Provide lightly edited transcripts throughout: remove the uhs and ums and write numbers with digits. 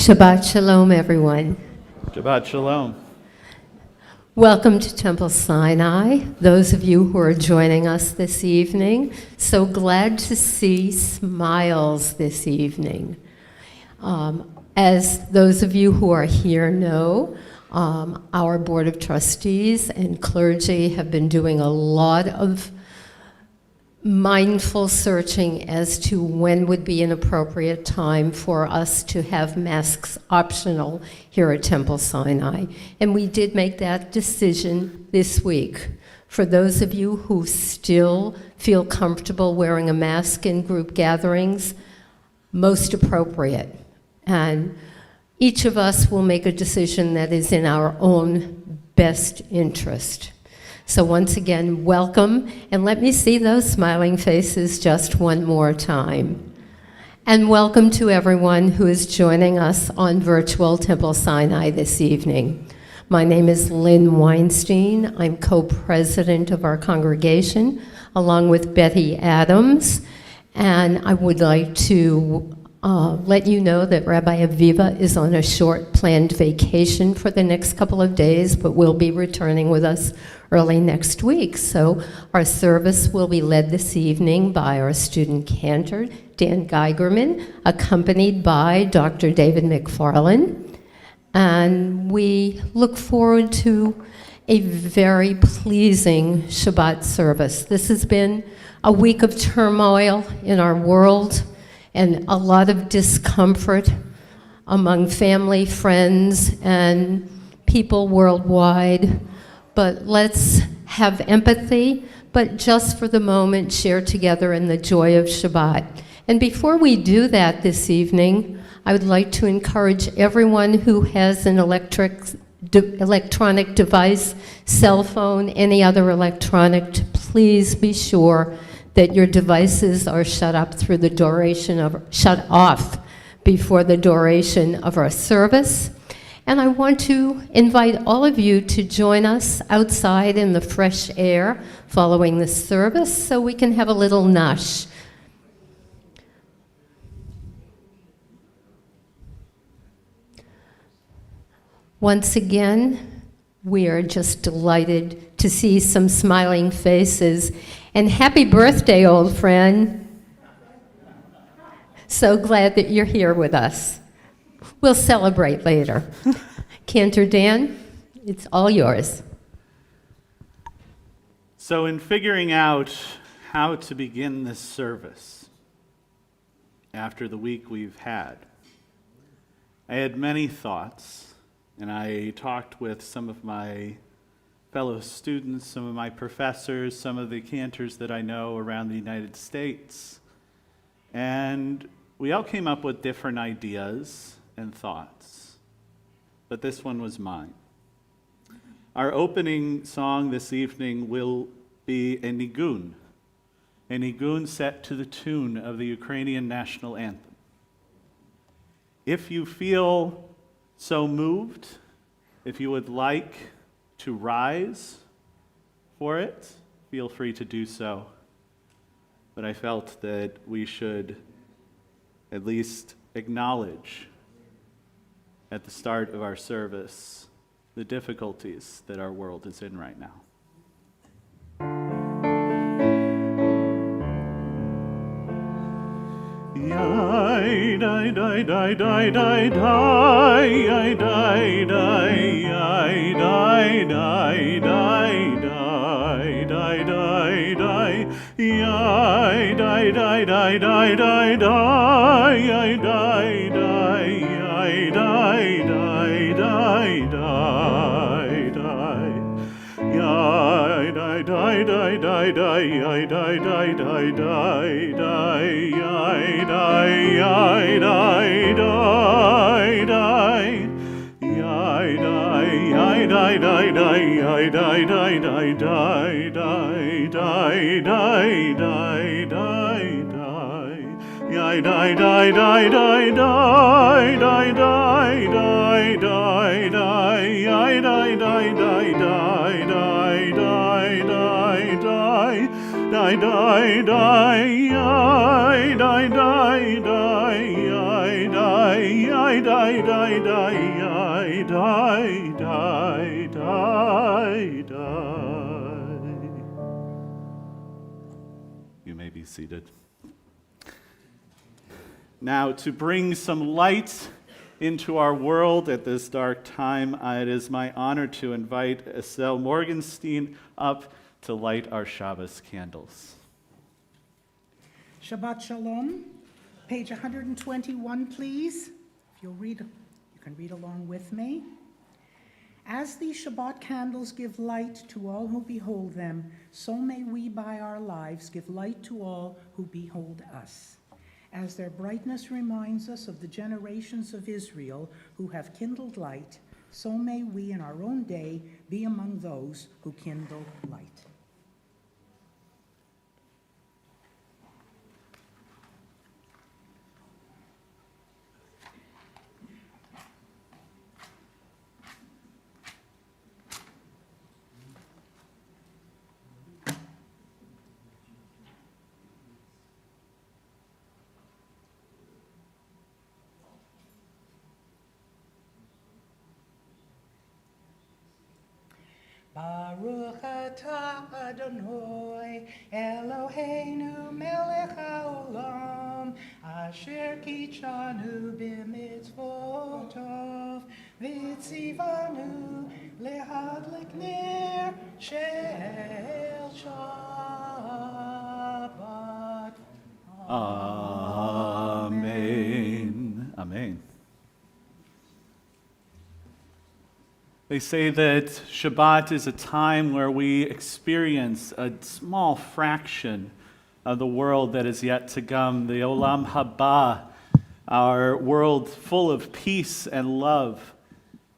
Shabbat Shalom, everyone. Shabbat Shalom. Welcome to Temple Sinai, those of you who are joining us this evening. So glad to see smiles this evening. As those of you who are here know, our Board of Trustees and clergy have been doing a lot of mindful searching as to when would be an appropriate time for us to have masks optional here at Temple Sinai. And we did make that decision this week. For those of you who still feel comfortable wearing a mask in group gatherings, most appropriate. And each of us will make a decision that is in our own best interest. So once again, welcome, and let me see those smiling faces just one more time. And welcome to everyone who is joining us on virtual Temple Sinai this evening. My name is Lynn Weinstein. I'm co-president of our congregation, along with Betty Adams, and I would like to let you know that Rabbi Aviva is on a short planned vacation for the next couple of days, but will be returning with us early next week. So our service will be led this evening by our student cantor, Dan Geigerman, accompanied by Dr. David McFarland. And we look forward to a very pleasing Shabbat service. This has been a week of turmoil in our world and a lot of discomfort among family, friends, and people worldwide. But let's have empathy, but just for the moment, share together in the joy of Shabbat. And before we do that this evening, I would like to encourage everyone who has an electronic device, cell phone, any other electronic, to please be sure that your devices are shut off before the duration of our service. And I want to invite all of you to join us outside in the fresh air following the service so we can have a little nush. Once again, we are just delighted to see some smiling faces. And happy birthday, old friend. So glad that you're here with us. We'll celebrate later. Cantor Dan, it's all yours. So in figuring out how to begin this service after the week we've had, I had many thoughts, and I talked with some of my fellow students, some of my professors, some of the cantors that I know around the United States, and we all came up with different ideas and thoughts, but this one was mine. Our opening song this evening will be a nigun set to the tune of the Ukrainian national anthem. If you feel so moved, if you would like to rise for it, feel free to do so. But I felt that we should at least acknowledge at the start of our service the difficulties that our world is in right now. Yai dai dai dai dai dai dai yai dai dai yai dai dai dai dai dai dai dai yai dai dai dai dai dai dai yai dai dai yai dai dai dai dai dai yai dai dai dai dai dai yai dai dai dai dai dai yai dai yai dai dai dai yai dai yai dai dai dai yai dai dai dai dai dai dai dai dai dai dai yai dai dai dai dai dai dai dai dai dai dai yai dai dai dai dai dai dai dai dai dai dai dai yai dai dai dai yai dai yai die, die, die, die, die, die, die, die. You may be seated. Now, to bring some light into our world at this dark time, it is my honor to invite Estelle Morgenstein up to light our Shabbos candles. Shabbat Shalom, page 121, please. If you'll read, you can read along with me. As these Shabbat candles give light to all who behold them, so may we by our lives give light to all who behold us. As their brightness reminds us of the generations of Israel who have kindled light, so may we in our own day be among those who kindle light. Baruch atah Adonai Eloheinu melech haolam asher kitshanu b'mitzvotov v'tzivanu lehadlik ner shel Shabbat. Amen. Amen. They say that Shabbat is a time where we experience a small fraction of the world that is yet to come, the Olam Haba, our world full of peace and love.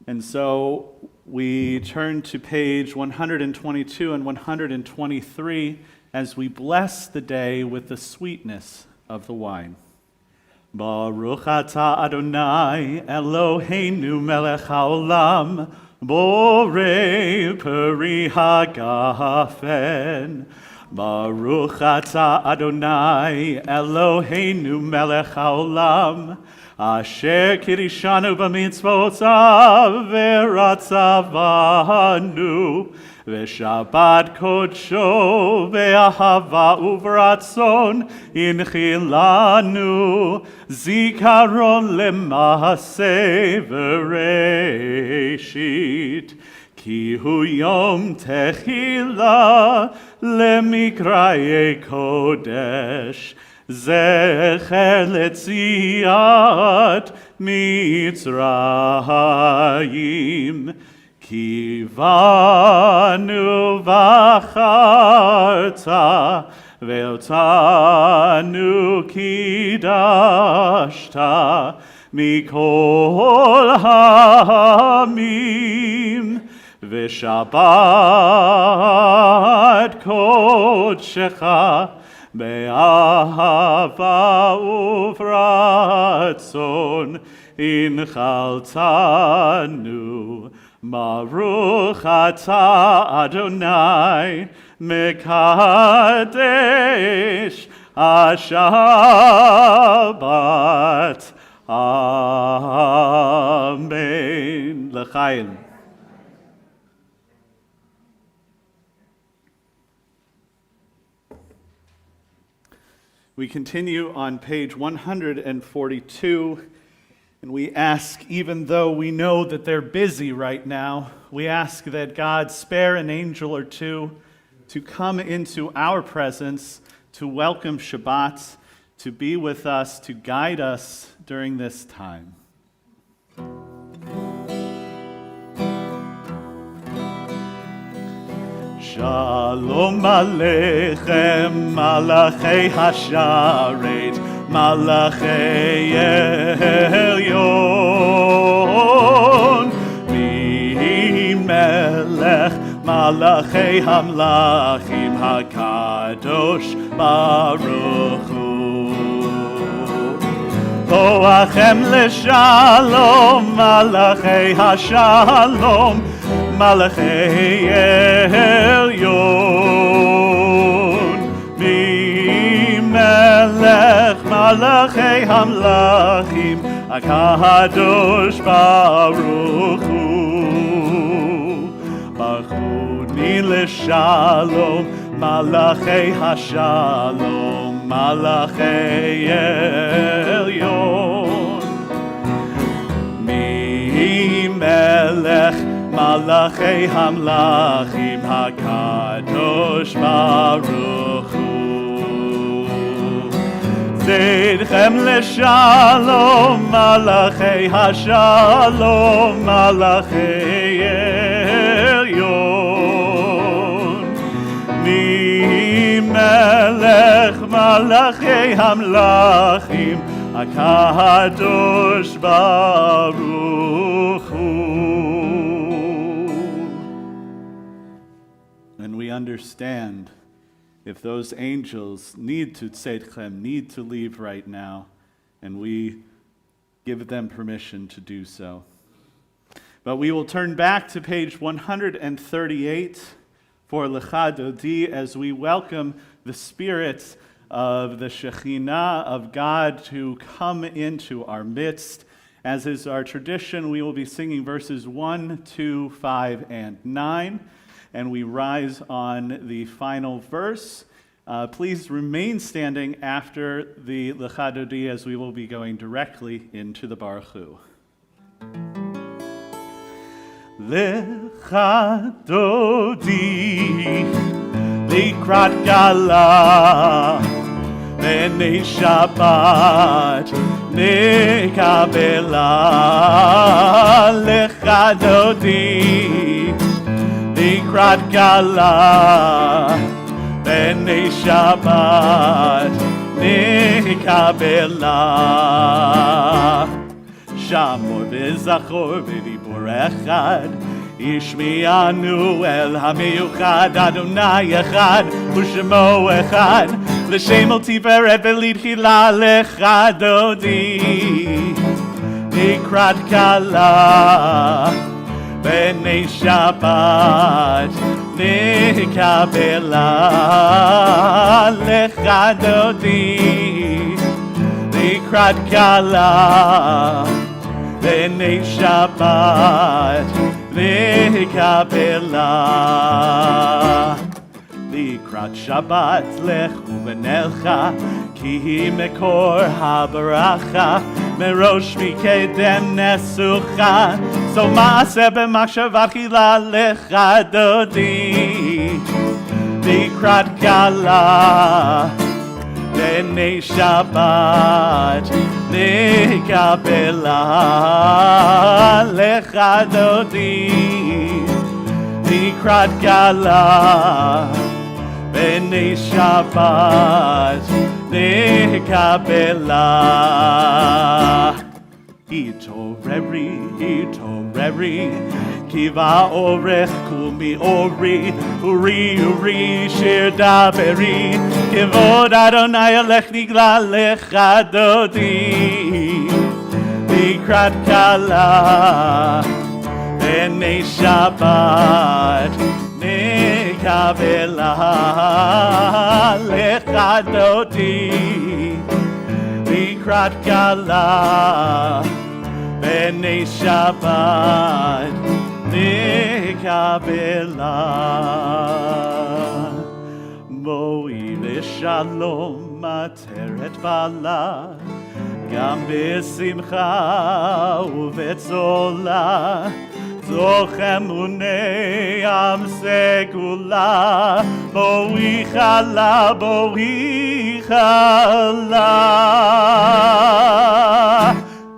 And so we turn to page 122 and 123 as we bless the day with the sweetness of the wine. Baruch atah Adonai Eloheinu melech haolam Borei peri hagafen. Baruch atah Adonai Eloheinu melech haolam asher kirishanu b'mitzvotav v'ratzavanu v'shabbat kodsho v'ahava uvratzon inchilanu zikaron lema'aseh v'reishit ki hu yom techila lemikraye kodesh zecher letziat Mitzrayim kivanu v'acharta ve'otanu kidashta mikol ha'amim v'shabbat kodshecha be'ahava uvratzon inchaltanu. Baruch atah Adonai mekadesh Shabbat. Amen. L'chaim. We continue on page 142, and we ask, even though we know that they're busy right now, we ask that God spare an angel or two to come into our presence, to welcome Shabbat, to be with us, to guide us during this time. Shalom Aleichem, Malachei Hasharet, Malachei Elyon, Melech, Malachei Hamlachim, HaKadosh Baruch Hu. Boachem Leshalom, Malachei Hashalom, Malachei Elyon, Melech Malachei Hamlachim, HaKadosh Baruch Hu. Bachuni l'shalom, Malachei HaShalom, Malachei Elyon. Mi melech Malachei Hamlachim, HaKadosh Baruch Hu. Zeidchem l'shalom, Malachei HaShalom, Malachei Elyon. Mi melech Malachei Hamlachim, HaKadosh Baruch Hu. And we understand if those angels need to tzedchem, need to leave right now, and we give them permission to do so. But we will turn back to page 138 for Lecha Dodi as we welcome the Spirit of the Shekhinah of God to come into our midst. As is our tradition, we will be singing verses 1, 2, 5, and 9. And we rise on the final verse. Please remain standing after the Lecha Dodi as we will be going directly into the Baruch Hu. Lecha Dodi likrat gala b'nei Shabbat nekabela. Lecha Dodi likrat gala b'nei Shabbat nekabela. Shamor v'zachor v'dibur echad, Yishmi'anu el ha'miyuchad, Adonai echad u'shemo echad, l'shem el tiferet v'litchila. Lecha Dodi likrat gala b'nei Shabbat nekabela. Lecha Dodi likrat gala b'nei Shabbat nekabela. Likrat Shabbat lechu v'nelcha, ki hi mekor habaracha, merosh mikedem nesucha. So maaseh b'machshavat chila. Lecha Dodi likrat gala b'nei Shabbat nekabela. Lecha Dodi likrat gala b'nei Shabbat nekabela. Hitoreri, kiva orech kumi ori, uri shir daberi, kivod Adonai alech nigla. Lecha Dodi likrat gala b'nei Shabbat nekabela. Lecha Dodi likrat gala b'nei Shabbat nekabela. Mo'i l'shalom materet bala, gam b'simcha u'vetzola, zochem unei am segula. Mo'i chala, mo'i chala.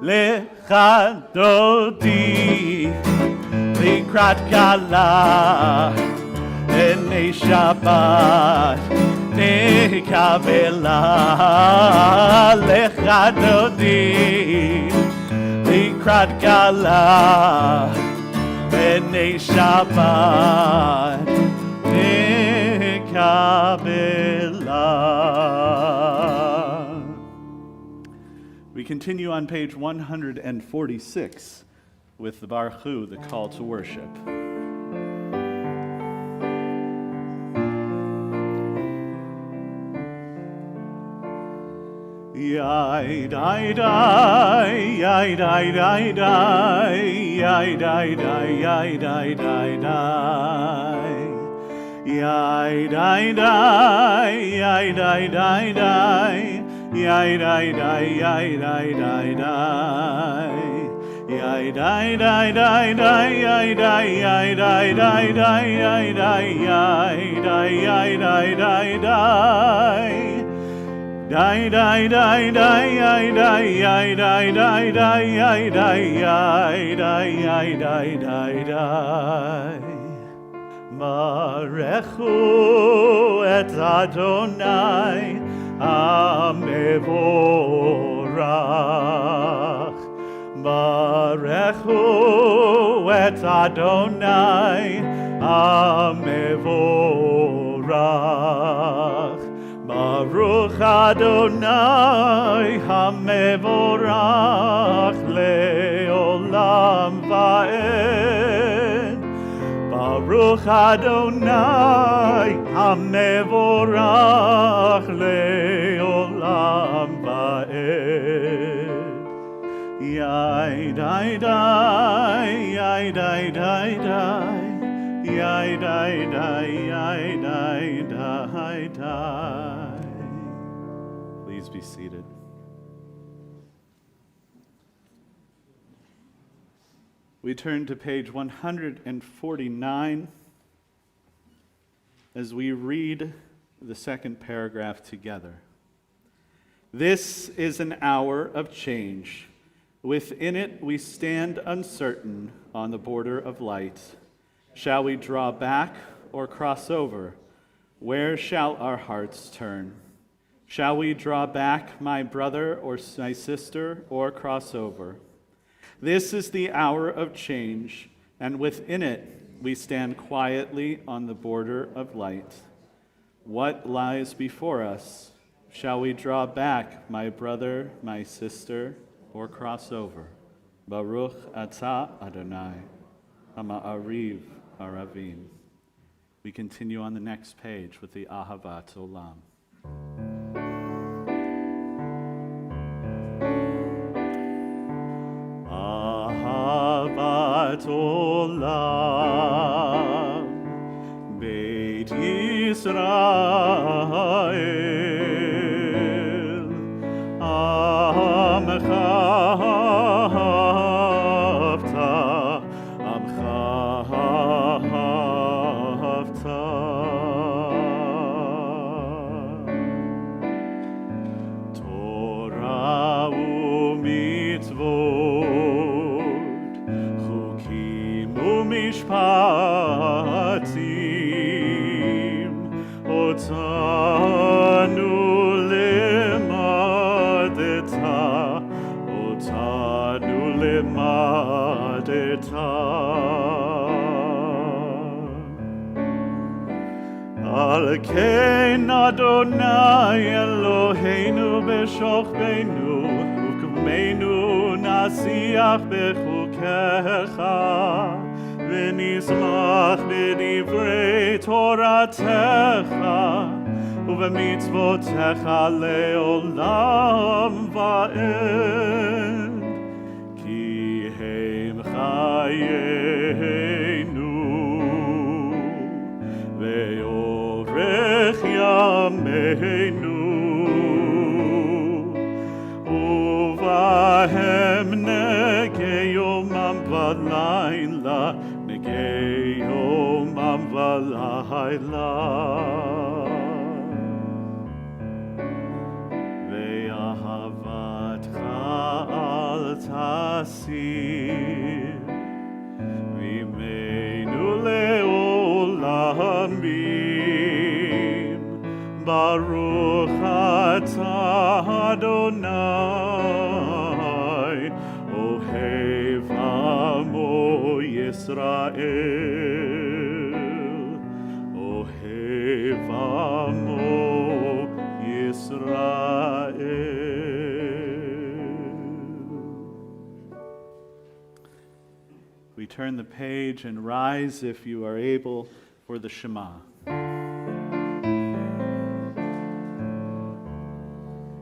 Lecha Dodi likrat gala b'nei Shabbat nekabela. Lecha Dodi likrat gala b'nei Shabbat nekabela. We continue on page 146 with the Baruch Hu, the call to worship. Yai dai dai, yai dai dai dai, yai dai dai, yai dai dai dai. Yai dai dai, yai dai dai dai, yai dai dai, yai dai dai dai. Yai dai dai dai dai, yai dai, yai dai dai dai, yai dai, yai dai, yai dai dai dai. Die, die, die, die, I die, I die, die, die, I die, I die, I die, die, die. Marechu et Adonai Amevorach. Marechu et Adonai Amevorach. Baruch Adonai HaMevorach le'olam va'ed. Baruch Adonai HaMevorach le'olam va'ed. Yai dai dai, yai dai dai dai. Yai dai dai, yai dai dai dai. Please be seated. We turn to page 149 as we read the second paragraph together. This is an hour of change. Within it we stand uncertain on the border of light. Shall we draw back or cross over? Where shall our hearts turn? Shall we draw back, my brother or my sister, or cross over? This is the hour of change, and within it we stand quietly on the border of light. What lies before us? Shall we draw back, my brother, my sister, or cross over? Baruch atah Adonai, Ha'ma'ariv Aravim. We continue on the next page with the Ahavat Olam. Ahavat Olam Beit Yisrael Amcha Mishpatim otanu lemadeta Al kein Adonai Eloheinu b'shochbeinu ukmeinu nasiach bechukecha ונשמח בדברי תורתך ובמצוותיך לעולם ועד כי הם חיינו ואורך ימינו ובהם נגי יומם ולילה Yomam v'layla ve'ahavatcha al tasir v'imenu le'olamim Baruch atah Adonai ohev amo Yisrael, Ohev Amo Yisrael. We turn the page and rise, if you are able, for the Shema.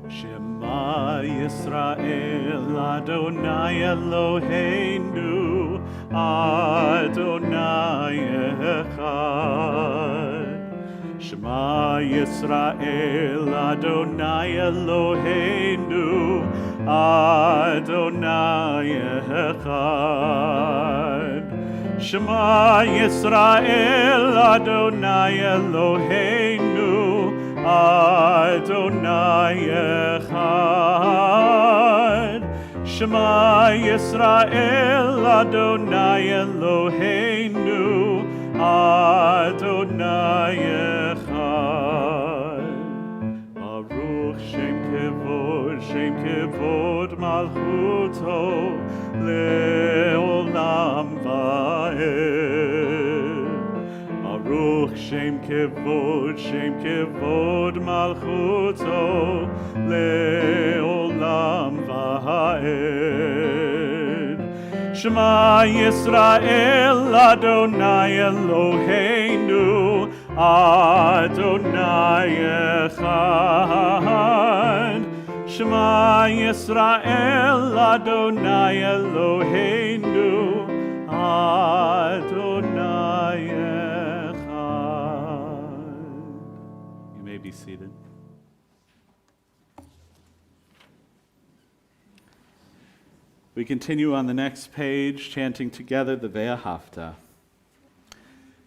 Shema Yisrael Adonai Eloheinu Adonai Echad. Shema Yisrael Adonai Eloheinu Adonai Echad. Shema Yisrael Adonai Eloheinu Adonai Echad. Shema Yisrael Adonai Eloheinu Adonai Echad. Baruch Shem Kevod Malchuto Le'olam Va'ed. Baruch Shem Kevod Malchuto Le'olam Va'ed. Shema Yisrael Adonai Eloheinu Adonai Echad. Shema Yisrael Adonai Eloheinu Adonai Echad. You may be seated. We continue on the next page, chanting together the Ve'ahavta.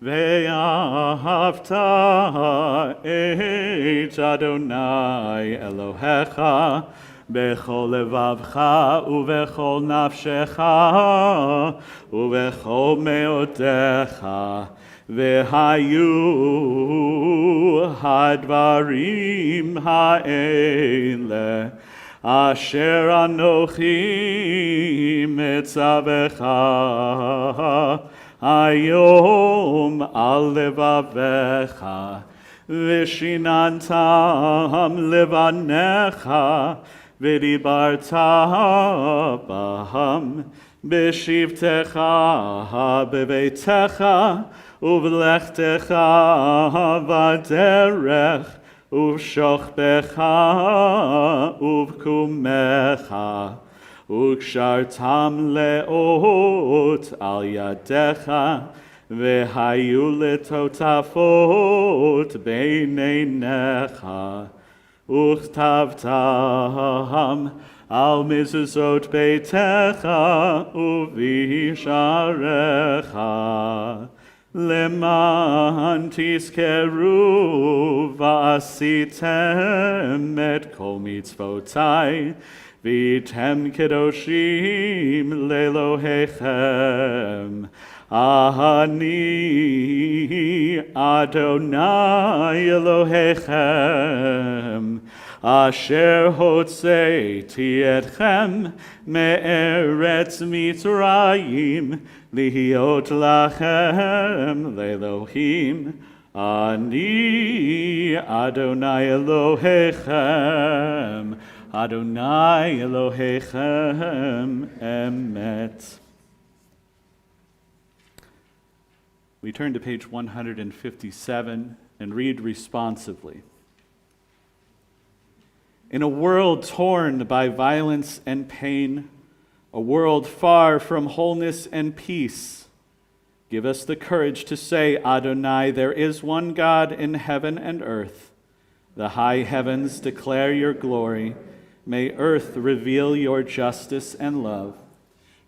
Ve'ahavta et Adonai Elohecha bechol levavcha uvechol nafshecha uvechol meotecha vehayu hadvarim ha'ele Asher Anochi Metzavecha Hayom Al Levavecha Vishinantam Levanecha Vidibarta Baham Beshivtecha Bevetecha Uvlechtecha Vaderech Uvshochbecha uvkumecha ukshartam leot al yadecha vehayu letotafot beineinecha uchtavtam al mizuzot beitecha uvisharecha Leman tizkeru v'asitem et kol mitzvotai v'tem kedoshim lelohechem Ani Adonai Elohechem Asher hotzeiti etchem me'eretz Mitzrayim Lihiot lachem le'Elohim Ani Adonai Elohechem Adonai Elohechem Emet. We turn to page 157 and read responsively. In a world torn by violence and pain, a world far from wholeness and peace, give us the courage to say, Adonai, there is one God in heaven and earth. The high heavens declare your glory. May earth reveal your justice and love.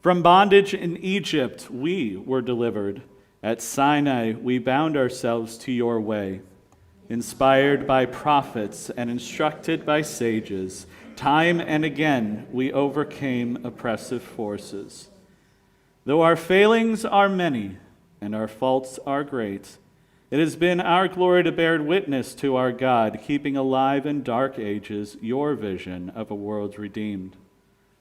From bondage in Egypt we were delivered. At Sinai we bound ourselves to your way. Inspired by prophets and instructed by sages, time and again we overcame oppressive forces. Though our failings are many and our faults are great, it has been our glory to bear witness to our God, keeping alive in dark ages your vision of a world redeemed.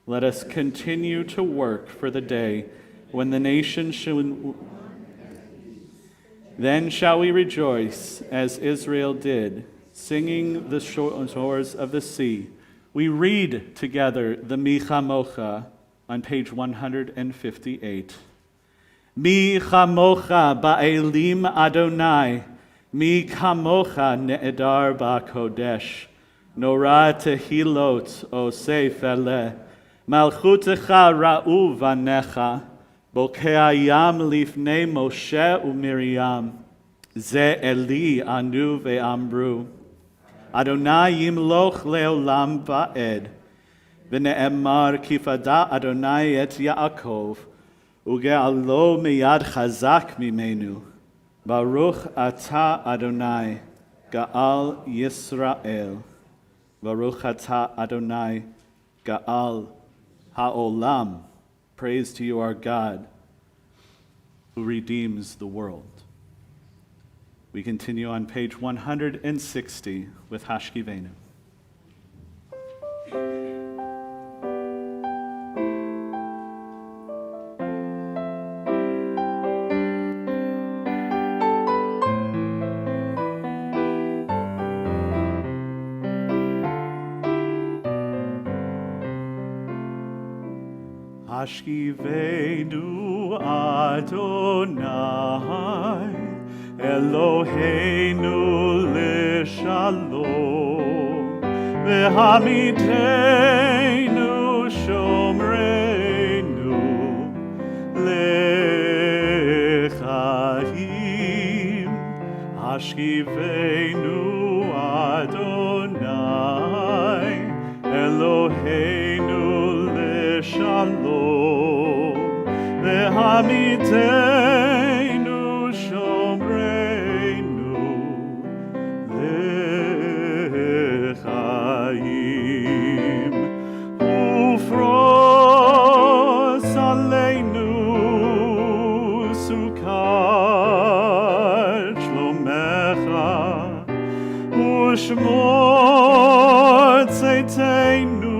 Let us continue to work for the day when the nation shall... Then shall we rejoice as Israel did, singing the shores of the sea. We read together the Mi Chamocha on page 158. Mi Chamocha ba'elim Adonai, Mi Chamocha ne'edar ba'kodesh, Nora tehilot osef ele. Malchutecha ra'u vanecha. Bokei hayam lifnei Moshe uMiriam. Ze Eli anu ve'amru. Adonai yimloch leolam va'ed. V'ne'emar kifada Adonai et Yaakov. Uge'alo miyad chazak mimenu. Baruch ata Adonai, Ga'al Yisrael. Baruch ata Adonai, Ga'al ha'olam. Praise to you, our God, who redeems the world. We continue on page 160 with Hashkivenu. Hashkivenu Adonai Eloheinu l'shalom V'hamidenu shomreinu l'chaim Hashkivenu Adonai Eloheinu l'shalom V'hamidenu shomreinu l'chaim Ufros aleinu sukat shlomecha Ushmor tzeiteinu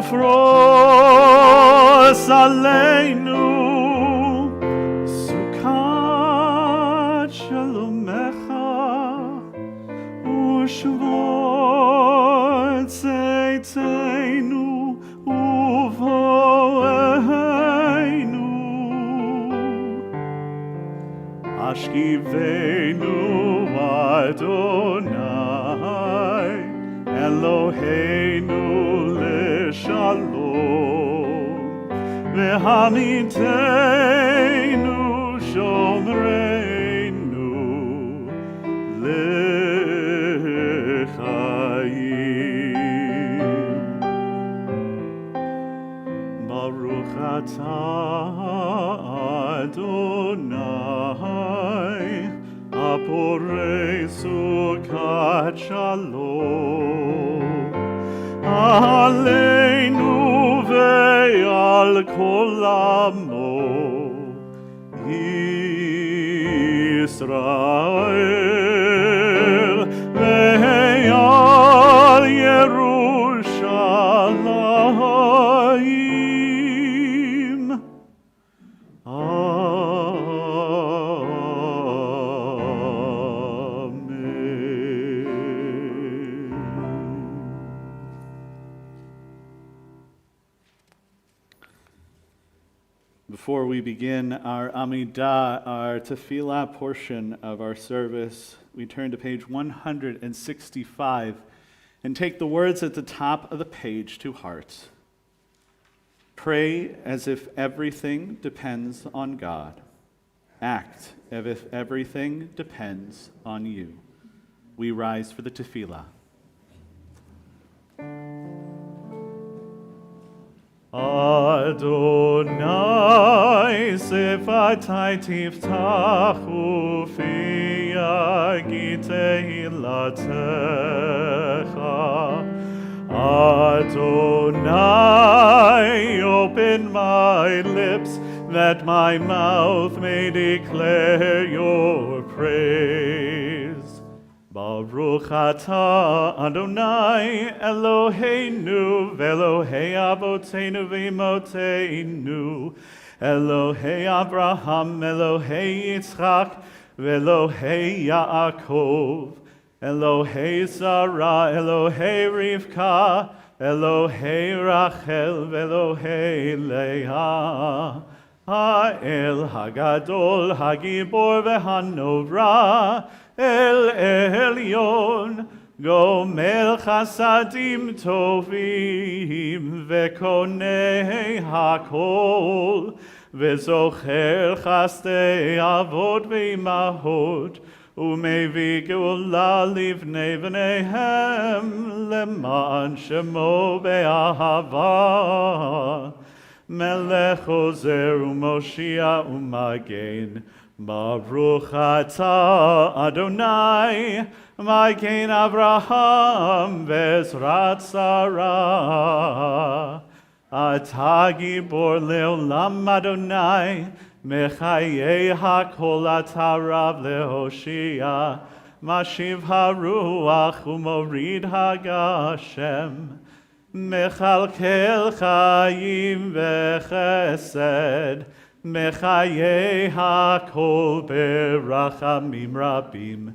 Ufros aleinu sukat shalomecha Ushmor tzeiteinu uvoeinu Hashkivenu Adonai Eloheinu l'shalom V'hamidenu shomreinu l'chaim Baruch atah Adonai Aporei sukat shalom Aleinu ve'al kol amo Yisrael ve'al Yerushalayim Before we begin our Amidah, our Tefillah portion of our service, we turn to page 165 and take the words at the top of the page to heart. Pray as if everything depends on God. Act as if everything depends on you. We rise for the Tefillah. Adonai sefatai tiftachu fi tehillatcha. Adonai, open my lips that my mouth may declare your praise. Baruch atah Adonai Eloheinu ve'Elohei Avoteinu v'Imotenu Elohei Abraham Elohei Yitzchak ve'Elohei Yaakov Elohei Sarah Elohei Rivka Elohei Rachel ve'Elohei Leah האל הגדול, הגיבור והנורא, אל עליון, גומל חסדים טובים, וקונה הכל, וזוכר חסדי אבות ואימהות, ומביא גאולה לבני בניהם, למען שמו באהבה. מלך עוזר ומושיע ומגן, ברוך אתה אדוני, מגן אברהם בעזרת שרה. אתה גיבור לעולם אדוני, מחיי הכל אתה רב להושיע, משיב הרוח ומוריד הגשם, מכלכל חיים וחסד, מחיי הכל ברחמים רבים,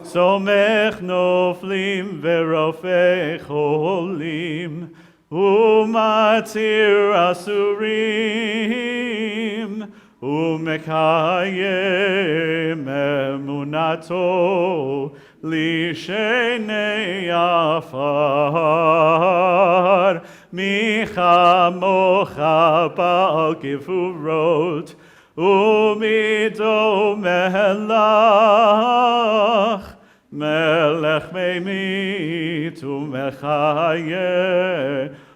סומך נופלים ורופא חולים, ומתיר אסורים, ומקיים אמונתו לשני עפר. מי כמוך בעל גבורות, ומי דומה לך, מלך ממית ומחיה,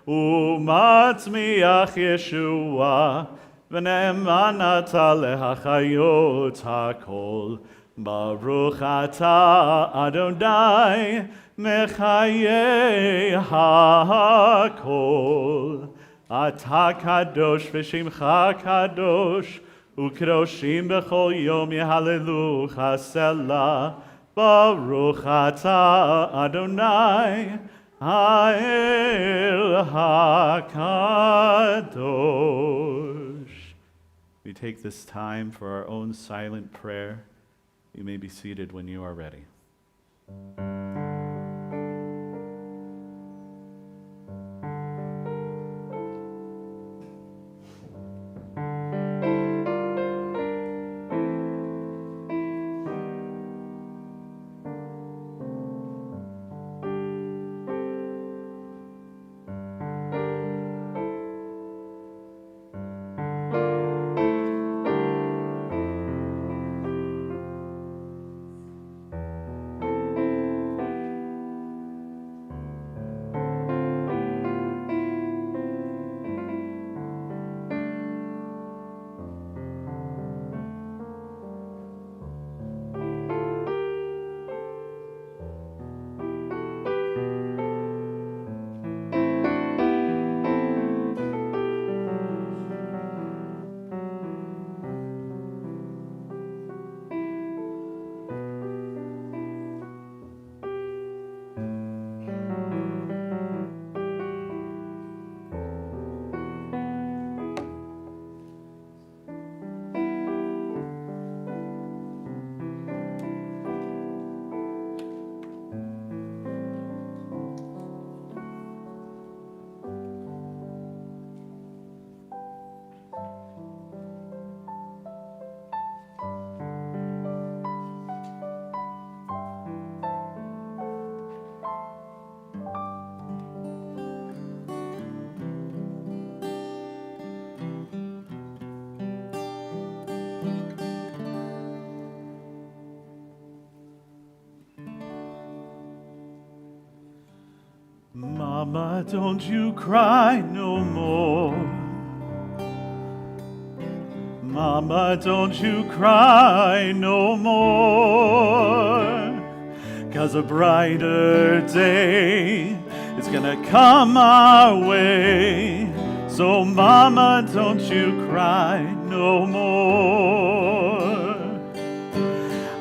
ומצמיח ישועה, ונאמן אתה להחיות הכל. ברוך אתה אדוני, מחיי הכל. אתה קדוש ושמך קדוש, וקדושים בכל יום יהללוך סלה. ברוך אתה אדוני, האל הקדוש. We take this time for our own silent prayer. You may be seated when you are ready. Mama, don't you cry no more. Mama, don't you cry no more. 'Cause a brighter day is gonna come our way. So mama, don't you cry no more.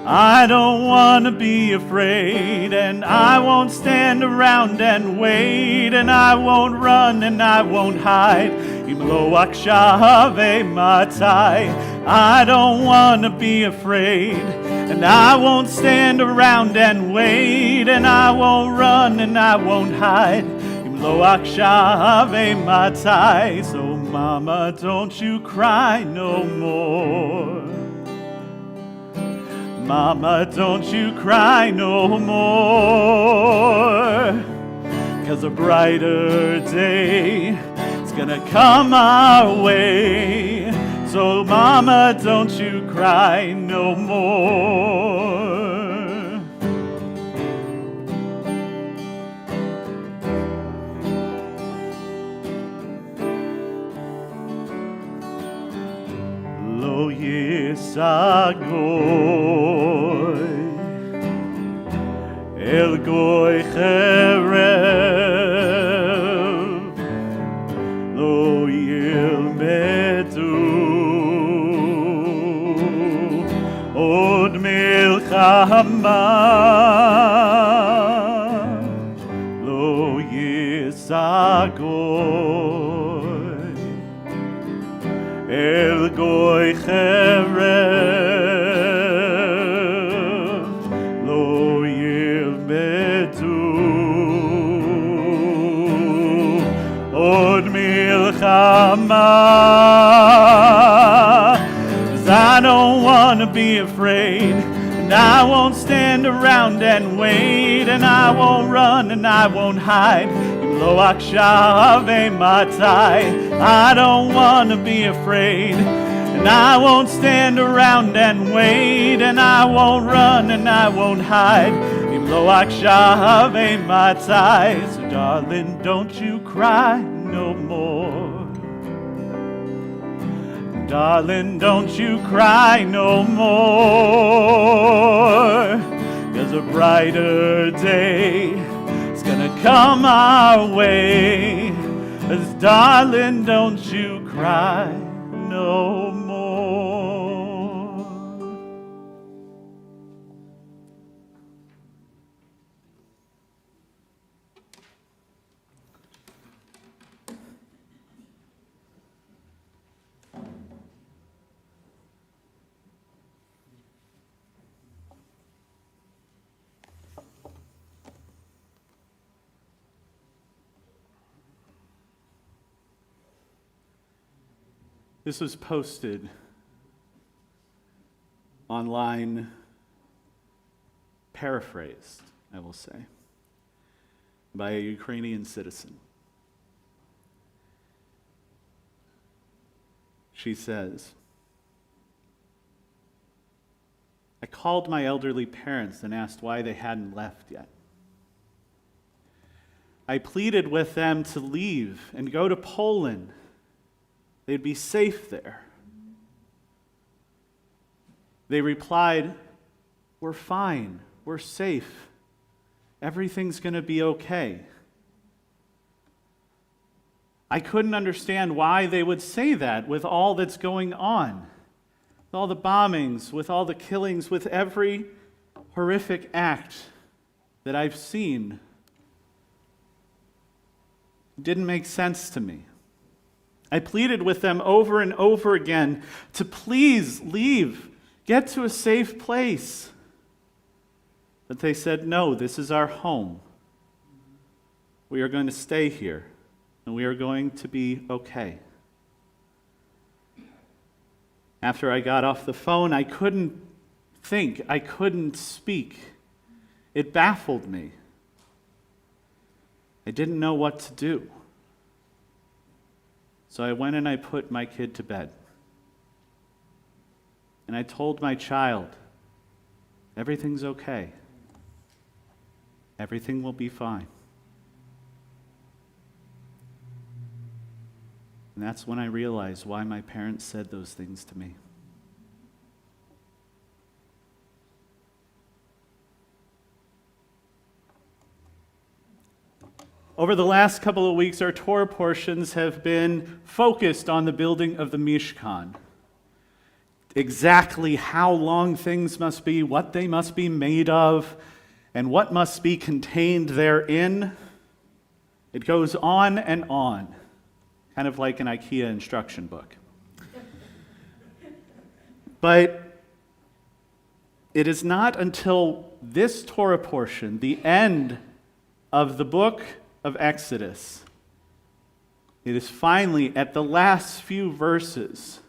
I don't want to be afraid, and I won't stand around and wait, and I won't run and I won't hide. Im lo akshav matai. I don't want to be afraid, and I won't stand around and wait, and I won't run and I won't hide. Im Lo akshav matai. So mama, don't you cry no more. Mama, don't you cry no more. 'Cause a brighter day is gonna come our way. So mama, don't you cry no more. Lo yisagoy el goy cherev lo yilmedu od milchama lo yisagoy el goy cherev lo yilmedu od milchama. 'Cause I don't want to be afraid, and I won't stand around and wait, and I won't run and I won't hide. Lo akshav matai. I don't want to be afraid, and I won't stand around and wait, and I won't run and I won't hide. Lo akshav matai. So darling, don't you cry no more. Darling, don't you cry no more. 'Cause a brighter day is gonna come our way. 'Cause darling, don't you cry no more. This was posted online, paraphrased, I will say, by a Ukrainian citizen. She says, I called my elderly parents and asked why they hadn't left yet. I pleaded with them to leave and go to Poland. They'd be safe there. They replied, we're fine, we're safe, everything's going to be okay. I couldn't understand why they would say that with all that's going on, with all the bombings, with all the killings, with every horrific act that I've seen. It didn't make sense to me. I pleaded with them over and over again to please leave, get to a safe place. But they said, no, this is our home. We are going to stay here, and we are going to be okay. After I got off the phone, I couldn't think, I couldn't speak. It baffled me. I didn't know what to do. So I went and I put my kid to bed. And I told my child, everything's okay. Everything will be fine. And that's when I realized why my parents said those things to me. Over the last couple of weeks, our Torah portions have been focused on the building of the Mishkan. Exactly how long things must be, what they must be made of, and what must be contained therein. It goes on and on, kind of like an IKEA instruction book. But it is not until this Torah portion, the end of the book of Exodus, it is finally at the last few verses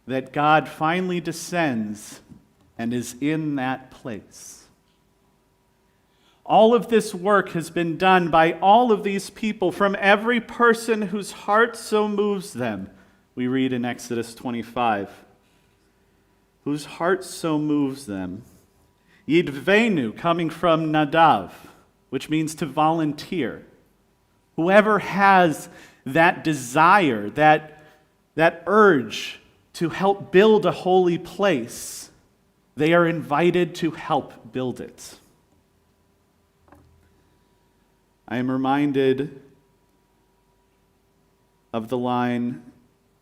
that God finally descends and is in that place. All of this work has been done by all of these people, from every person whose heart so moves them. We read in Exodus 25, whose heart so moves them. Yidvenu, coming from Nadav, which means to volunteer. Whoever has that desire, that urge to help build a holy place, they are invited to help build it. I am reminded of the line,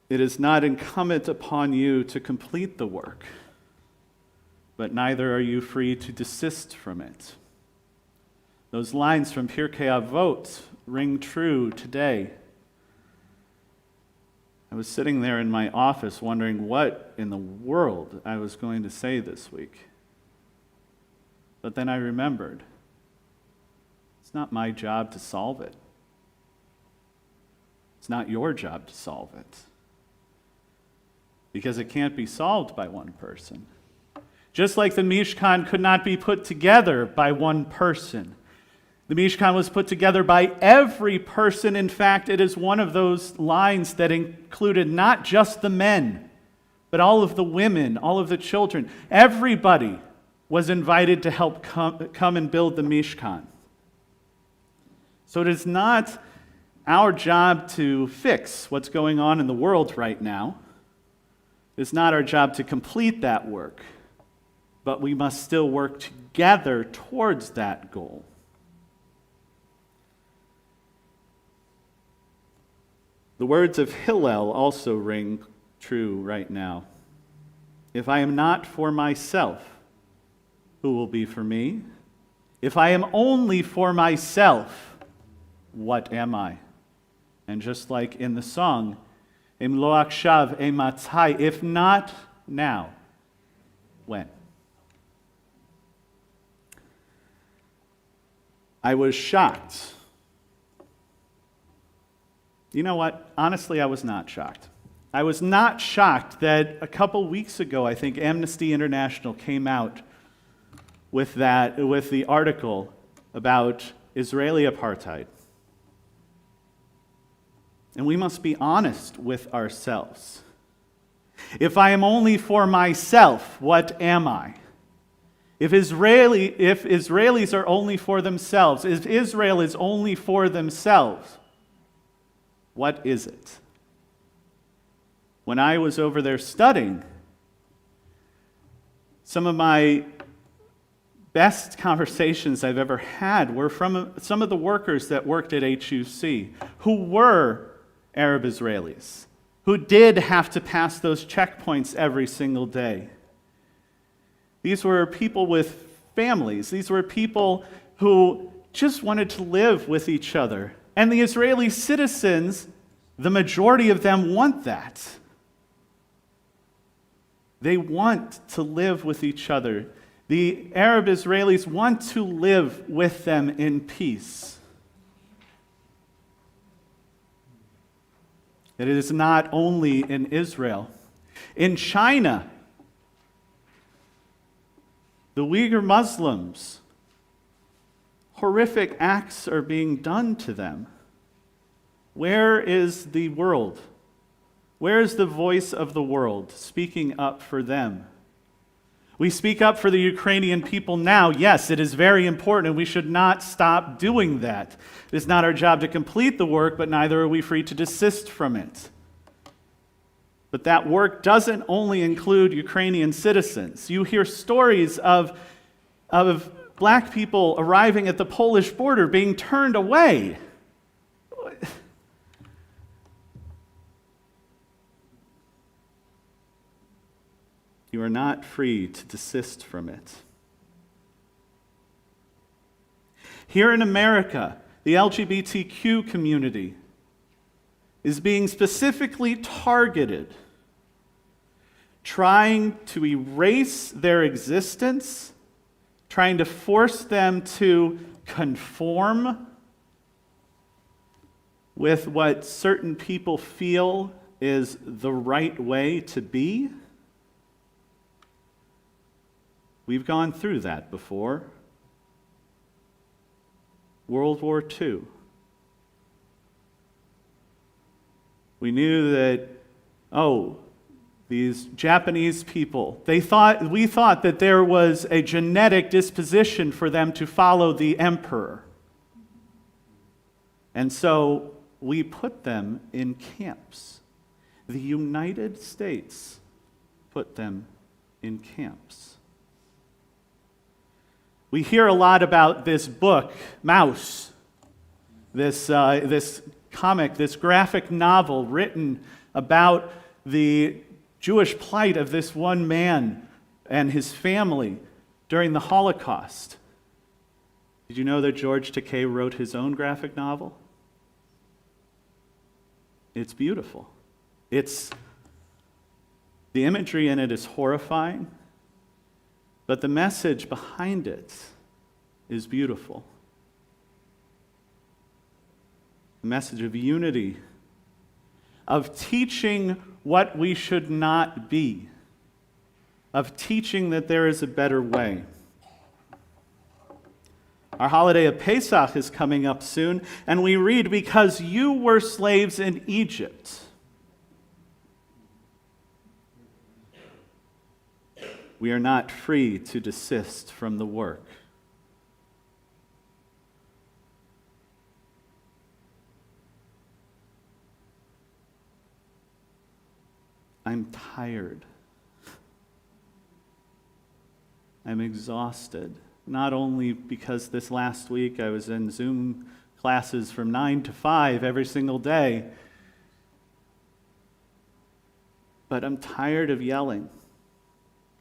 "It is not incumbent upon you to complete the work, but neither are you free to desist from it." Those lines from Pirkei Avot ring true today. I was sitting there in my office wondering what in the world I was going to say this week. But then I remembered, it's not my job to solve it. It's not your job to solve it. Because it can't be solved by one person. Just like the Mishkan could not be put together by one person. The Mishkan was put together by every person. In fact, it is one of those lines that included not just the men, but all of the women, all of the children. Everybody was invited to help come and build the Mishkan. So it is not our job to fix what's going on in the world right now. It's not our job to complete that work, but we must still work together towards that goal. The words of Hillel also ring true right now. If I am not for myself, who will be for me? If I am only for myself, what am I? And just like in the song, Im lo akshav matai, if not now, when? I was shocked. You know what? Honestly, I was not shocked. I was not shocked that a couple weeks ago, I think Amnesty International came out with the article about Israeli apartheid. And we must be honest with ourselves. If I am only for myself, what am I? If Israelis are only for themselves, if Israel is only for themselves, what is it? When I was over there studying, some of my best conversations I've ever had were from some of the workers that worked at HUC, who were Arab Israelis, who did have to pass those checkpoints every single day. These were people with families. These were people who just wanted to live with each other. And the Israeli citizens, the majority of them want that. They want to live with each other. The Arab Israelis want to live with them in peace. It is not only in Israel. In China, the Uyghur Muslims, horrific acts are being done to them. Where is the world? Where is the voice of the world speaking up for them? We speak up for the Ukrainian people now. Yes, it is very important, and we should not stop doing that. It is not our job to complete the work, but neither are we free to desist from it. But that work doesn't only include Ukrainian citizens. You hear stories of black people arriving at the Polish border being turned away. You are not free to desist from it. Here in America, the LGBTQ community is being specifically targeted, trying to erase their existence, trying to force them to conform with what certain people feel is the right way to be. We've gone through that before. World War II. We knew that, these Japanese people, we thought that there was a genetic disposition for them to follow the emperor. And so we put them in camps. The United States put them in camps. We hear a lot about this book, Mouse, this comic, this graphic novel written about the Jewish plight of this one man and his family during the Holocaust. Did you know that George Takei wrote his own graphic novel? It's beautiful. The imagery in it is horrifying, but the message behind it is beautiful. A message of unity, of teaching what we should not be, of teaching that there is a better way. Our holiday of Pesach is coming up soon, and we read, "Because you were slaves in Egypt." We are not free to desist from the work. I'm tired. I'm exhausted. Not only because this last week I was in Zoom classes from 9 to 5 every single day, but I'm tired of yelling.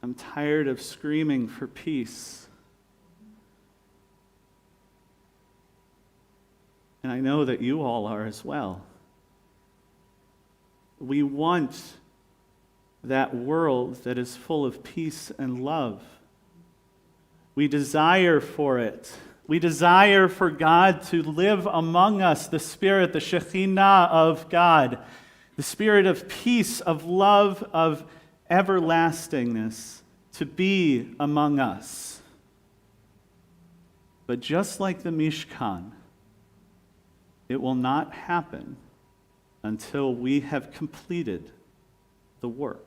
I'm tired of screaming for peace. And I know that you all are as well. We want that world that is full of peace and love. We desire for it. We desire for God to live among us, the Spirit, the Shekhinah of God, the Spirit of peace, of love, of everlastingness, to be among us. But just like the Mishkan, it will not happen until we have completed the work.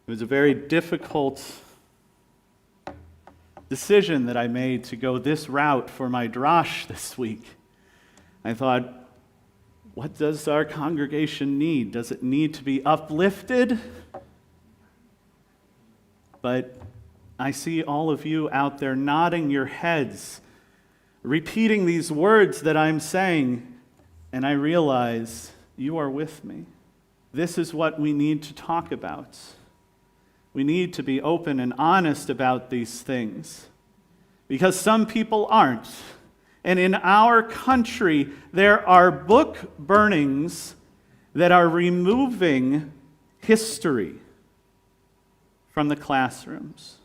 It was a very difficult decision that I made to go this route for my drash this week. I thought, what does our congregation need? Does it need to be uplifted? But I see all of you out there nodding your heads, repeating these words that I'm saying, and I realize you are with me. This is what we need to talk about. We need to be open and honest about these things, because some people aren't. And in our country, there are book burnings that are removing history from the classrooms.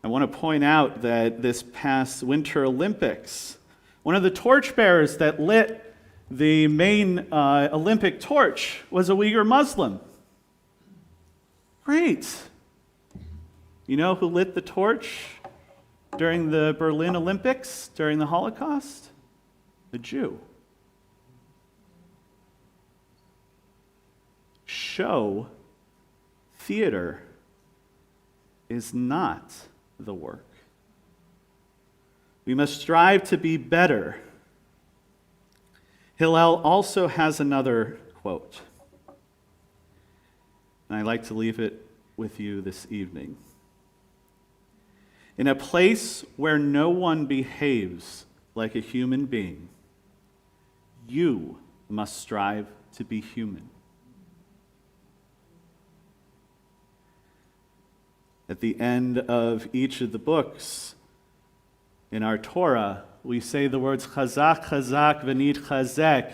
I want to point out that this past Winter Olympics, one of the torchbearers that lit the main Olympic torch was a Uyghur Muslim. Great. You know who lit the torch during the Berlin Olympics, during the Holocaust? A Jew. Show theater is not the work. We must strive to be better. Hillel also has another quote, and I'd like to leave it with you this evening. In a place where no one behaves like a human being, you must strive to be human. At the end of each of the books in our Torah, we say the words chazak, chazak, v'nit chazek.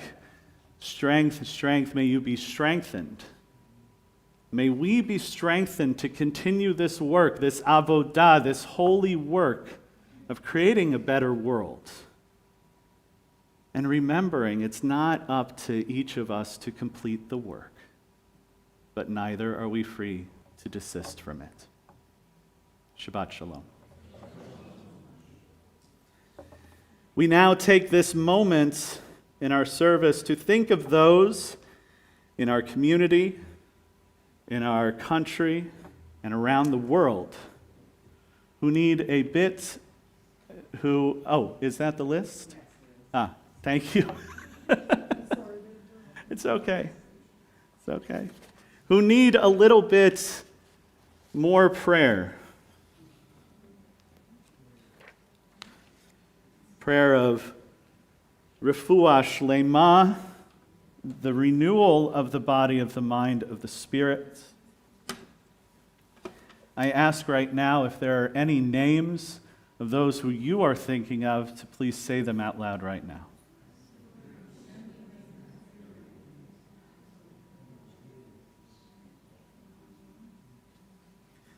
Strength, strength, may you be strengthened. May we be strengthened to continue this work, this avodah, this holy work of creating a better world. And remembering it's not up to each of us to complete the work, but neither are we free to desist from it. Shabbat Shalom. We now take this moment in our service to think of those in our community, in our country, and around the world who need a bit, is that the list? Thank you. It's okay. It's okay. Who need a little bit more prayer. Prayer of refuah shlema, the renewal of the body, of the mind, of the spirit. I ask right now if there are any names of those who you are thinking of to please say them out loud right now.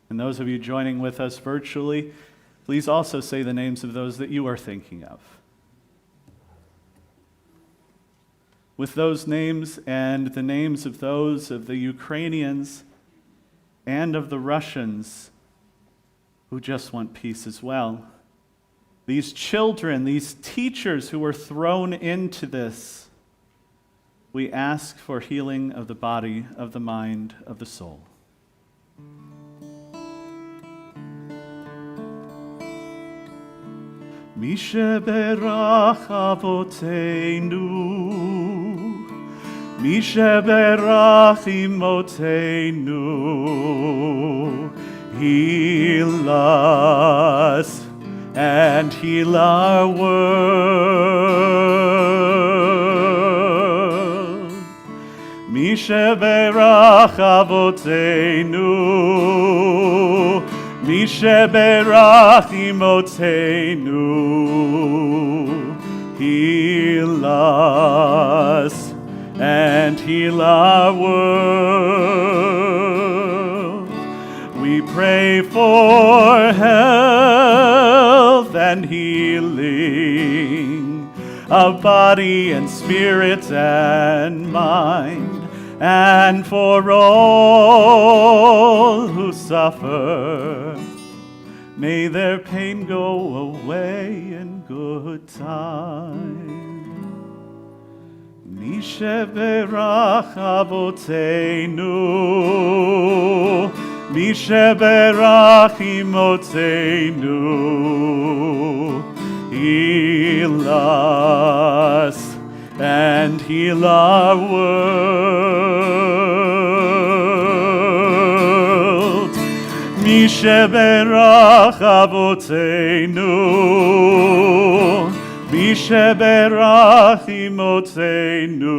And those of you joining with us virtually, please also say the names of those that you are thinking of. With those names and the names of those of the Ukrainians and of the Russians who just want peace as well. These children, these teachers who were thrown into this, we ask for healing of the body, of the mind, of the soul. Mi sheberach avoteinu, mi sheberach imotenu, heal us and heal our world. Mi sheberach avoteinu, Mi sheberach imotenu, heal us and heal our world. We pray for health and healing of body and spirit and mind, and for all who suffer, may their pain go away in good time. Mi sheberach avotenu, mi sheberach imotenu, heal us and heal our world. Mi sheberach avotenu, mi sheberach imotenu,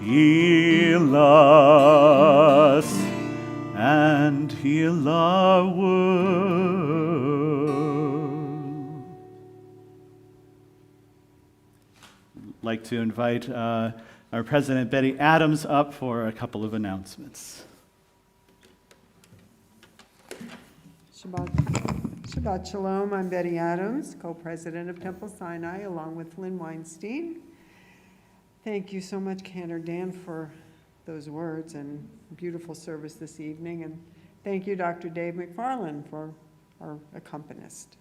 heal us and heal our world. I'd like to invite our President Betty Adams up for a couple of announcements. Shabbat Shalom. I'm Betty Adams, co-president of Temple Sinai, along with Lynn Weinstein. Thank you so much, Cantor Dan, for those words and beautiful service this evening. And thank you, Dr. Dave McFarland, for our accompanist.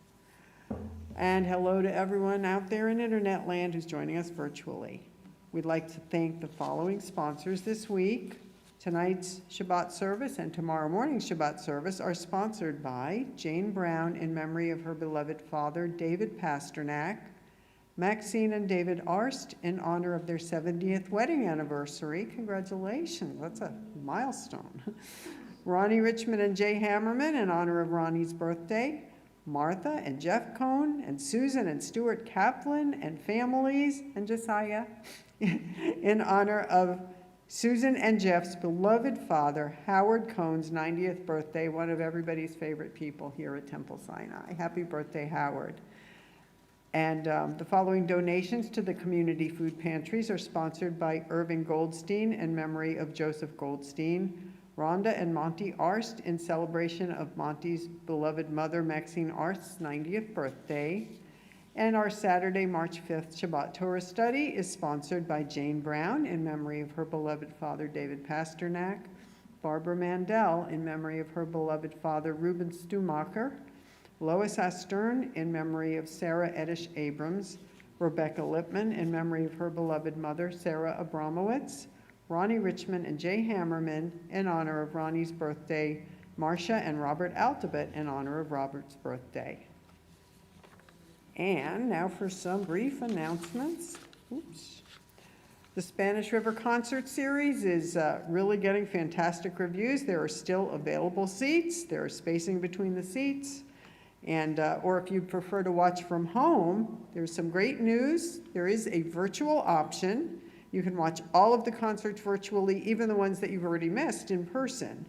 And hello to everyone out there in Internet land who's joining us virtually. We'd like to thank the following sponsors this week. Tonight's Shabbat service and tomorrow morning's Shabbat service are sponsored by Jane Brown in memory of her beloved father, David Pasternak, Maxine and David Arst in honor of their 70th wedding anniversary. Congratulations, that's a milestone. Ronnie Richmond and Jay Hammerman in honor of Ronnie's birthday. Martha and Jeff Cohn and Susan and Stuart Kaplan and families and Josiah in honor of Susan and Jeff's beloved father, Howard Cohn's 90th birthday, one of everybody's favorite people here at Temple Sinai. Happy birthday, Howard. And the following donations to the community food pantries are sponsored by Irving Goldstein in memory of Joseph Goldstein, Rhonda and Monty Arst in celebration of Monty's beloved mother, Maxine Arst's 90th birthday. And our Saturday, March 5th Shabbat Torah study is sponsored by Jane Brown in memory of her beloved father, David Pasternak, Barbara Mandel in memory of her beloved father, Reuben Stumacher, Lois Astern in memory of Sarah Edish Abrams, Rebecca Lipman in memory of her beloved mother, Sarah Abramowitz, Ronnie Richmond and Jay Hammerman in honor of Ronnie's birthday, Marcia and Robert Altabet in honor of Robert's birthday. And now for some brief announcements. Oops. The Spanish River Concert Series is really getting fantastic reviews. There are still available seats. There is spacing between the seats. And, or if you prefer to watch from home, there's some great news. There is a virtual option. You can watch all of the concerts virtually, even the ones that you've already missed in person.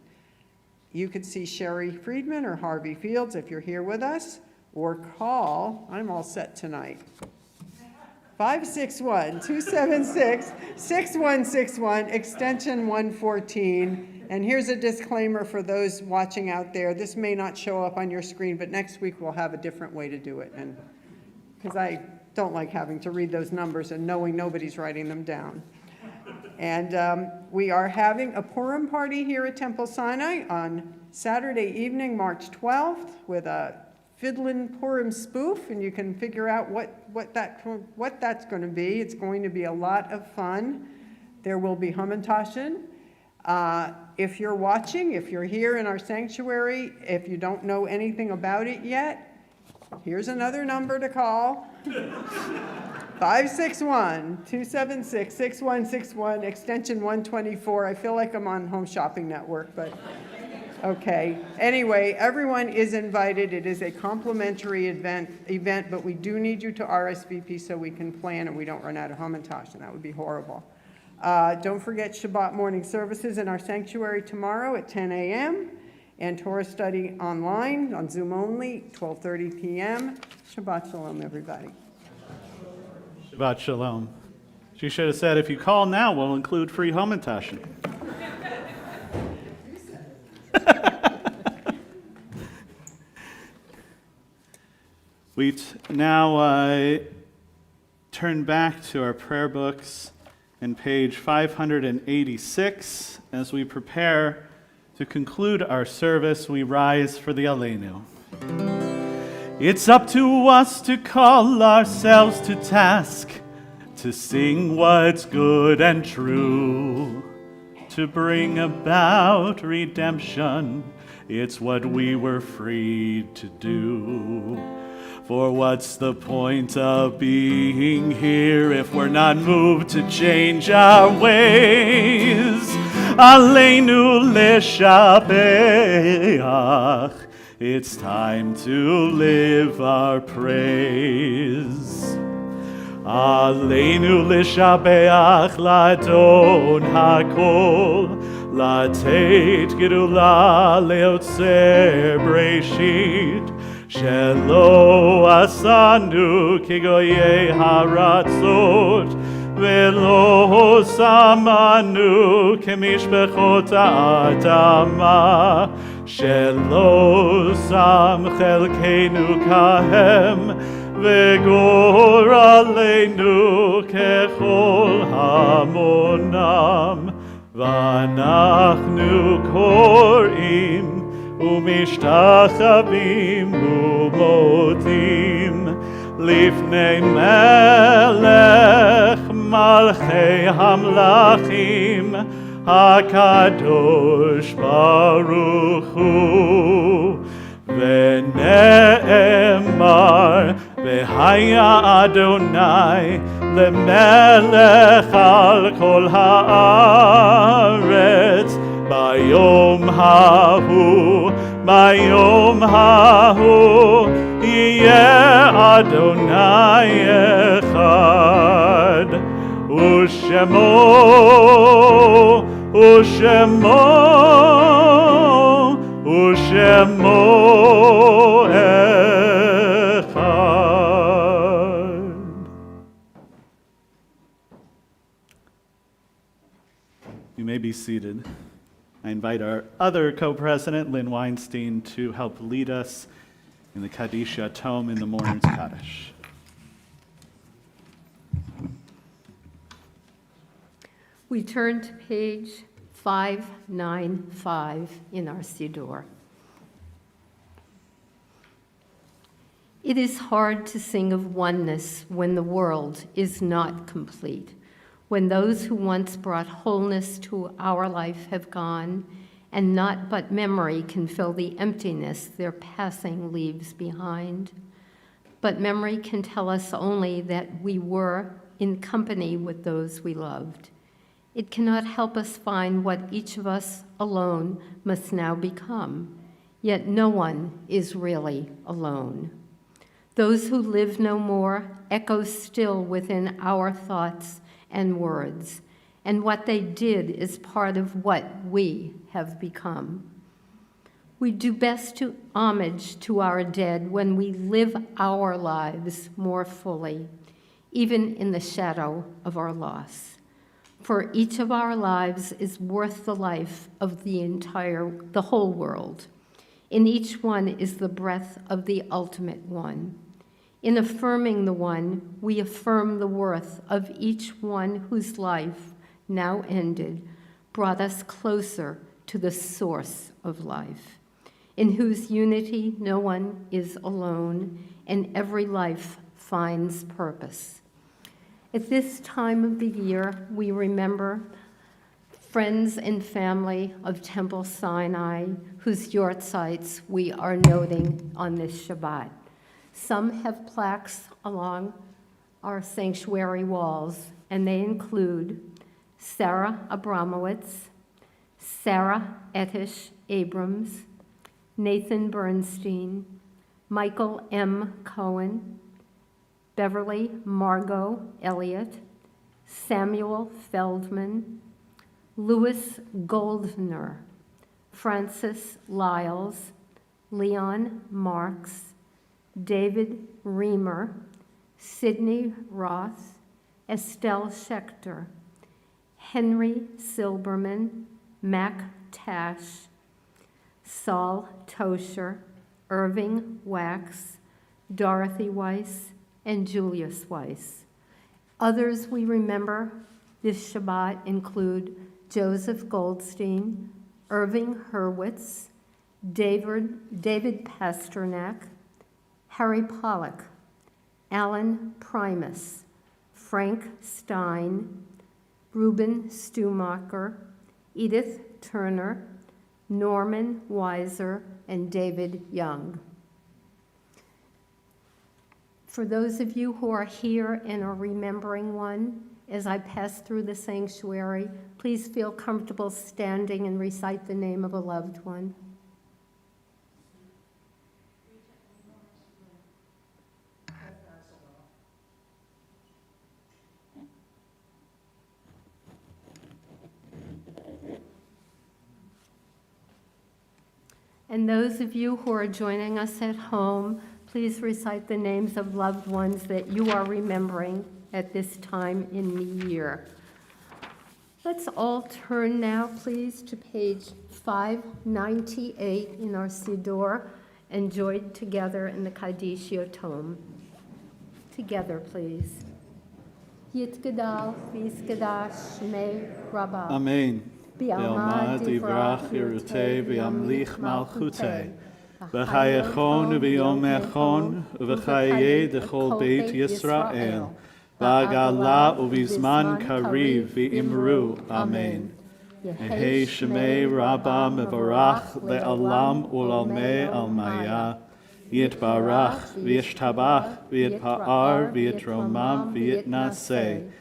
You could see Sherry Friedman or Harvey Fields if you're here with us, or call, I'm all set tonight, 561-276-6161, extension 114. And here's a disclaimer for those watching out there. This may not show up on your screen, but next week we'll have a different way to do it. And because I don't like having to read those numbers and knowing nobody's writing them down. And we are having a Purim party here at Temple Sinai on Saturday evening, March 12th, with a fiddlin' Purim spoof, and you can figure out what that's going to be. It's going to be a lot of fun. There will be Hamantashen. If you're watching, if you're here in our sanctuary, if you don't know anything about it yet, here's another number to call. 561-276-6161, extension 124. I feel like I'm on Home Shopping Network, but okay. Anyway, everyone is invited. It is a complimentary event, but we do need you to RSVP so we can plan and we don't run out of Hamantash, and that would be horrible. Don't forget Shabbat morning services in our sanctuary tomorrow at 10 a.m. and Torah study online on Zoom only, 12:30 p.m. Shabbat shalom, everybody. Shabbat shalom. She should have said, if you call now, we'll include free Hamantashen. We now turn back to our prayer books in page 586. As we prepare to conclude our service, we rise for the Aleinu. It's up to us to call ourselves to task, to sing what's good and true, to bring about redemption. It's what we were freed to do. For what's the point of being here if we're not moved to change our ways? Aleinu l'shabeach. It's time to live our praise. Aleinu l'shabeach ladon hakol, latet gedula leotzer breshit, shelo asanu kigoye haratzot, velo samanu kemishbechot ha'adama, shelo sam chelkeinu kahem, וגורלנו ככל המונם, ואנחנו קוראים ומשתחווים ומודים לפני מלך מלכי המלכים הקדוש ברוך הוא. ונאמר והיה אדוני למלך על כל הארץ ביום ההוא יהיה אדוני אחד ושמו אחד. You may be seated. I invite our other co-president, Lynn Weinstein, to help lead us in the Kaddish Tome in the Mourner's Kaddish. We turn to page 595 in our Siddur. It is hard to sing of oneness when the world is not complete, when those who once brought wholeness to our life have gone, and not but memory can fill the emptiness their passing leaves behind. But memory can tell us only that we were in company with those we loved. It cannot help us find what each of us alone must now become, yet no one is really alone. Those who live no more echo still within our thoughts and words, and what they did is part of what we have become. We do best to homage to our dead when we live our lives more fully, even in the shadow of our loss. For each of our lives is worth the life of the whole world. In each one is the breath of the ultimate one. In affirming the one, we affirm the worth of each one whose life, now ended, brought us closer to the source of life, in whose unity no one is alone, and every life finds purpose. At this time of the year, we remember friends and family of Temple Sinai, whose yortzites we are noting on this Shabbat. Some have plaques along our sanctuary walls, and they include Sarah Abramowitz, Sarah Etish Abrams, Nathan Bernstein, Michael M. Cohen, Beverly Margot Elliott, Samuel Feldman, Louis Goldner, Francis Lyles, Leon Marks, David Reamer, Sidney Roth, Estelle Schechter, Henry Silberman, Mac Tash, Saul Tosher, Irving Wax, Dorothy Weiss, and Julius Weiss. Others we remember this Shabbat include Joseph Goldstein, Irving Hurwitz, David Pasternak, Harry Pollack, Alan Primus, Frank Stein, Reuben Stumacher, Edith Turner, Norman Weiser, and David Young. For those of you who are here and are remembering one, as I pass through the sanctuary, please feel comfortable standing and recite the name of a loved one. And those of you who are joining us at home, please recite the names of loved ones that you are remembering at this time in the year. Let's all turn now, please, to page 598 in our Siddur and join together in the Kaddish Tome. Together, please. Yitgadal v'yiskadash shmei Rabbah. Amen. Be'alma divrach yirutei v'yamlich malchutei. V'chayechon v'yomechon v'chayei dechol beit Yisrael. V'agala uvizman kariv v'imru. Amen. Yehei shemei Rabbah mevarach le'alam ulalmei almaya. Yitbarach v'yishtabach v'yitpa'ar v'yitromam v'yitnaseh.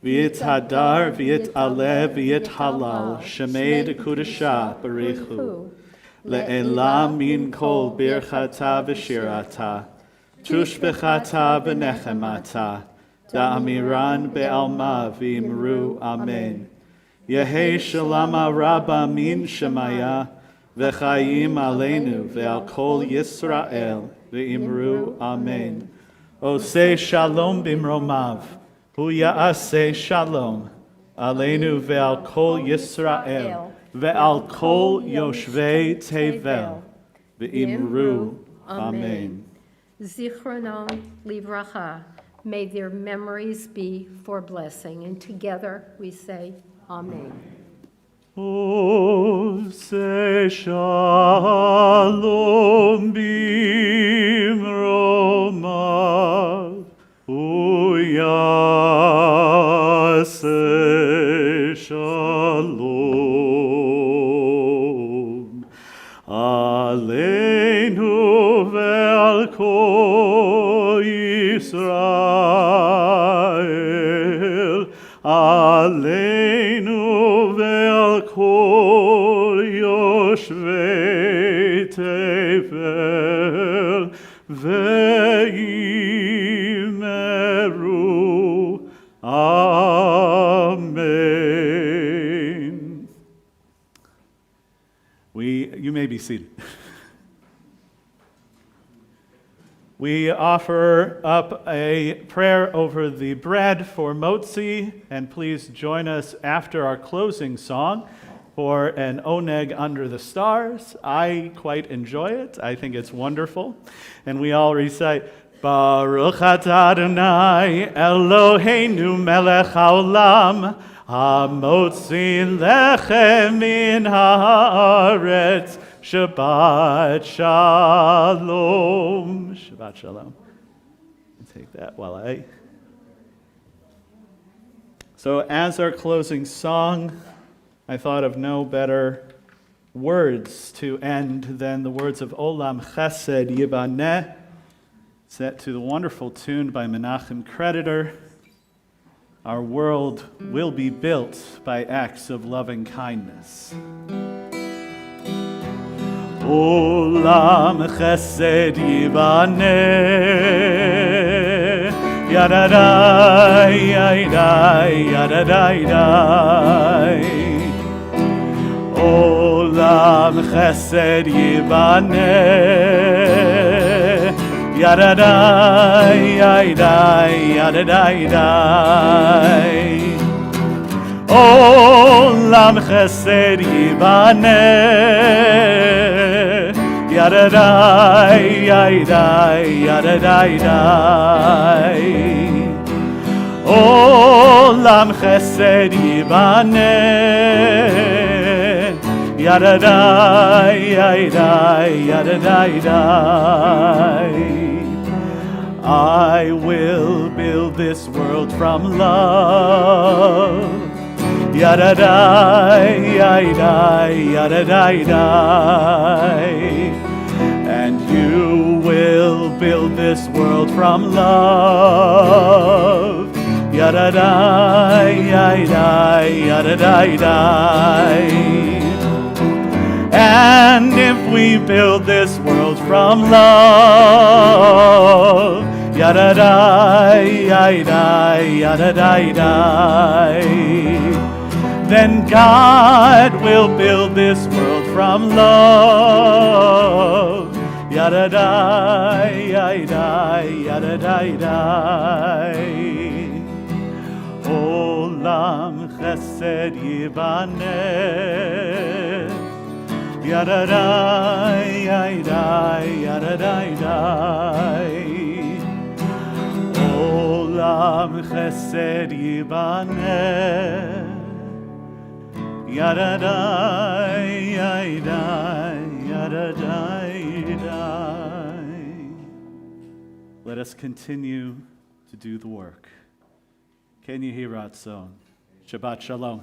V'yithadar v'yit'aleh v'yithalal shemei dekudesha barichu. Le'elam min kol birchata v'shirata. Tushbechata v'nechemata. Da'amiran be'alma v'imru. Amen. Yehei shalama rabba min shemaya. V'chayim aleinu ve'al kol Yisrael v'imru. Amen. Oseh shalom bimromav. Hu ya'aseh shalom. Aleinu ve'al kol Yisrael, ve'al kol yoshvei tevel, ve'imru. Amen. Zichronon livracha. May their memories be for blessing. And together we say, Amen. Ose shalom bimromav, uyase shalom. Aleinu ve'al kol Yisrael, Aleinu ve'al kol yoshvei tevel, ve'imeru. Amen. You may be seated. We offer up a prayer over the bread for Motzi, and please join us after our closing song for an oneg under the stars. I quite enjoy it. I think it's wonderful. And we all recite, Baruch atah Adonai Eloheinu melech haolam, hamotzi lechem min haaretz, Shabbat shalom. Shabbat shalom. Take that while I... So as our closing song, I thought of no better words to end than the words of Olam Chesed Yibaneh, set to the wonderful tune by Menachem Creditor. Our world will be built by acts of loving kindness. Olam chesed yibaneh, yadadai, yadai, yadadai, yadai. Olam chesed yibaneh, yadadai, yadai, yadadai, yadai. Olam chesed yibaneh, yadadai, yadai, yadadai, yadai. Olam chesed yibaneh, yadadai, yadai, yadadai, yadai. I will build this world from love. Yadadai, yadai, yadadai, yadai. And you will build this world from love. Yadadai, yadai, yadadai, yadai. And if we build this world from love, yadadai, yadai, yadadai, yadai, then God will build this world from love. Yadadai, yadai, yadadai, yadai. Olam chesed yibaneh, yadadai, yadai, yadadai, yadai. Olam chesed yibaneh, yadadai, yadai, yadadai, yadai. Let us continue to do the work. Ken Yehi Ratzon. Shabbat Shalom.